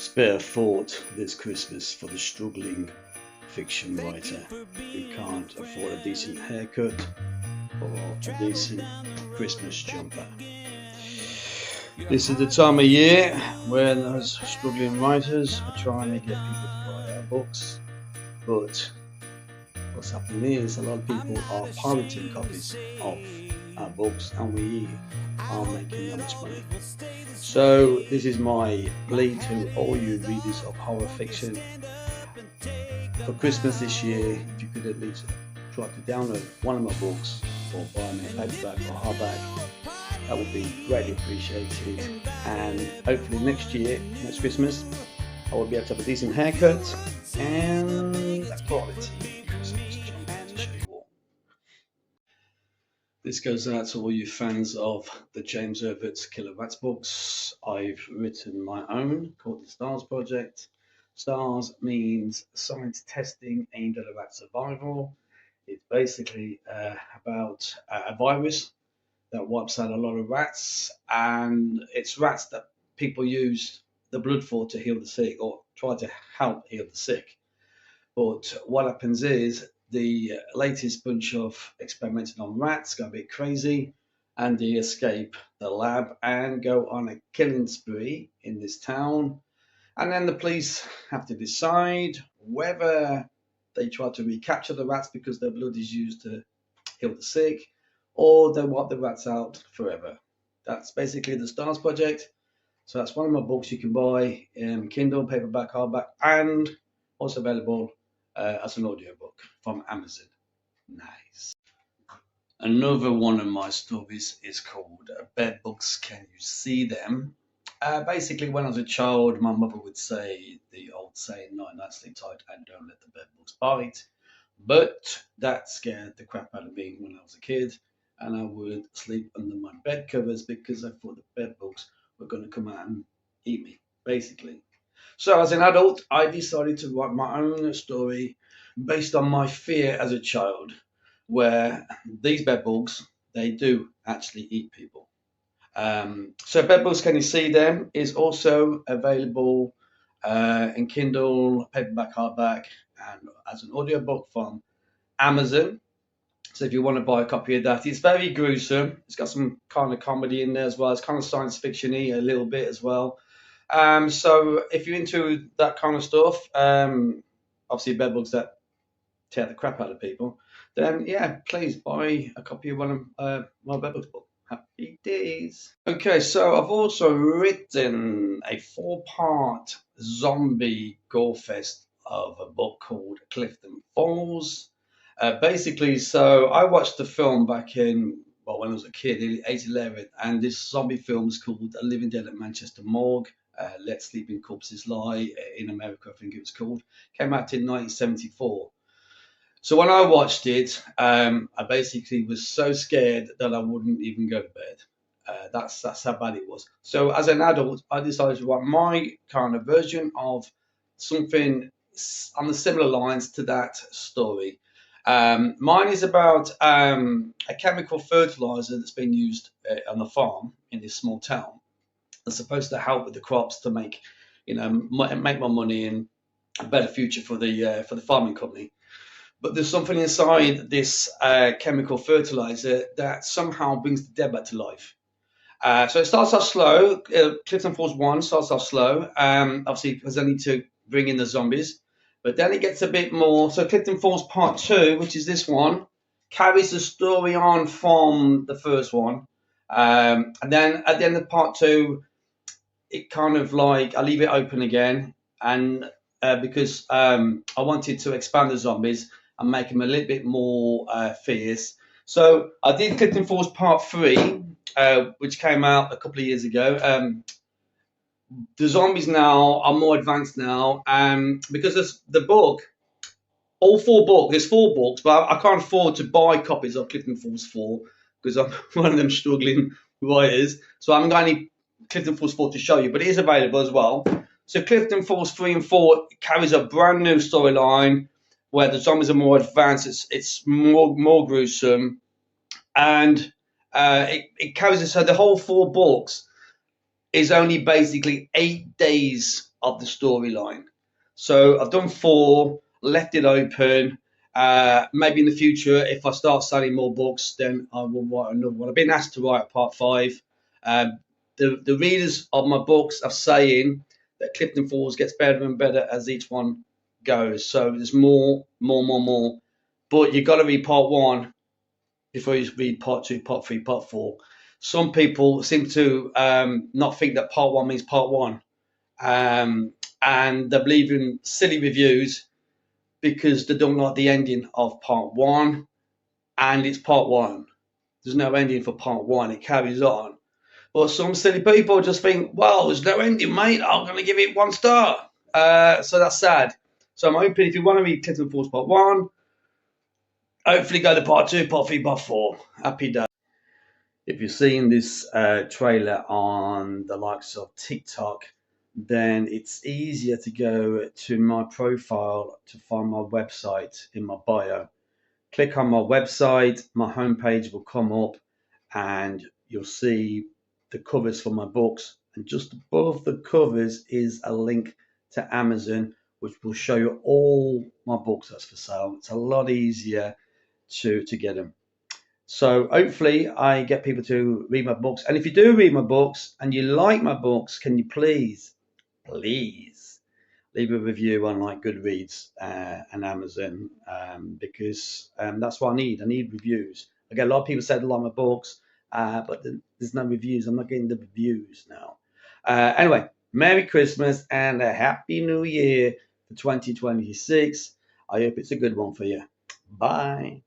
Spare thought this Christmas for the struggling fiction writer who can't afford a decent haircut or a decent Christmas jumper. This is the time of year when those struggling writers are trying to get people to buy our books, but what's happening is a lot of people are pirating copies of our books and we are making that much money. So this is my plea to all you readers of horror fiction. For Christmas this year, if you could at least try to download one of my books or buy me a paperback or hardback, that would be greatly appreciated. And hopefully next Christmas, I will be able to have a decent haircut and a quality Christmas jumper to show you all. This goes out to all you fans of the James Herbert's Killer Rats books. I've written my own called the STARS Project. STARS means science testing aimed at a rat survival. It's basically about a virus that wipes out a lot of rats, and it's rats that people use the blood for to heal the sick or try to help heal the sick. But what happens is the latest bunch of experimenting on rats go a bit crazy and they escape the lab and go on a killing spree in this town. And then the police have to decide whether they try to recapture the rats because their blood is used to heal the sick, or they wipe the rats out forever. That's basically the STARS Project. So that's one of my books you can buy in Kindle, paperback, hardback, and also available as an audiobook from Amazon. Nice. Another one of my stories is called Bed Bugs, Can You See Them? Basically, when I was a child, my mother would say the old saying, "Night, night, sleep tight, and don't let the bed bugs bite." But that scared the crap out of me when I was a kid, and I would sleep under my bed covers because I thought the bed bugs were going to come out and eat me, basically. So as an adult, I decided to write my own story based on my fear as a child, where these bed bugs, they do actually eat people. So Bed Bugs, Can You See Them is also available in Kindle, paperback, hardback, and as an audiobook from Amazon. So if you want to buy a copy of that, it's very gruesome. It's got some kind of comedy in there as well. It's kind of science fiction-y a little bit as well. So if you're into that kind of stuff, obviously bedbugs that tear the crap out of people, then yeah, please buy a copy of one of my bedbugs books. Happy days. Okay, so I've also written a 4-part zombie gore fest of a book called Clifton Falls. Basically, so I watched the film back in, well, when I was a kid, in 1911, and this zombie film is called A Living Dead at Manchester Morgue, Let Sleeping Corpses Lie, in America, I think it was called. Came out in 1974. So when I watched it, I basically was so scared that I wouldn't even go to bed. That's how bad it was. So as an adult, I decided to write my kind of version of something on the similar lines to that story. Mine is about a chemical fertilizer that's been used on the farm in this small town. It's supposed to help with the crops to make, make more money and a better future for the farming company. But there's something inside this chemical fertilizer that somehow brings the dead back to life. So it starts off slow. Clifton Falls 1 starts off slow. Obviously, because I need to bring in the zombies. But then it gets a bit more. So Clifton Falls Part 2, which is this one, carries the story on from the first one. And then at the end of Part 2, it kind of like, I leave it open again. And because I wanted to expand the zombies and make them a little bit more fierce. So I did Clifton Falls Part 3, which came out a couple of years ago. The zombies now are more advanced now, because the book, all 4 books, there's 4 books, but I can't afford to buy copies of Clifton Falls 4 because I'm one of them struggling writers. So I'm going to Clifton Falls 4 to show you, but it is available as well. So Clifton Falls 3 and 4 carries a brand new storyline where the zombies are more advanced. It's more gruesome, and it carries it. So the whole 4 books is only basically 8 days of the storyline. So I've done 4, left it open. Maybe in the future, if I start selling more books, then I will write another one. I've been asked to write a part 5. The readers of my books are saying that Clifton Falls gets better and better as each one goes. So there's more. But you've got to read part 1 before you read part 2, part 3, part 4. Some people seem to not think that part 1 means part 1. And they believe in silly reviews because they don't like the ending of part 1. And it's part 1. There's no ending for part 1. It carries on. But some silly people just think, well, there's no ending, mate. I'm going to give it 1 star. So that's sad. So I'm hoping if you want to read Clifton Falls Part 1, hopefully go to Part 2, Part 3, Part 4. Happy day. If you're seeing this trailer on the likes of TikTok, then it's easier to go to my profile to find my website in my bio. Click on my website, my homepage will come up, and you'll see the covers for my books, and just above the covers is a link to Amazon, which will show you all my books that's for sale. It's a lot easier to get them. So hopefully I get people to read my books. And if you do read my books and you like my books, can you please leave a review on like Goodreads and Amazon, because that's what I need. I need reviews. I get a lot of people said a lot of my books, but there's no reviews. I'm not getting the reviews now. Anyway, Merry Christmas and a Happy New Year for 2026. I hope it's a good one for you. Bye.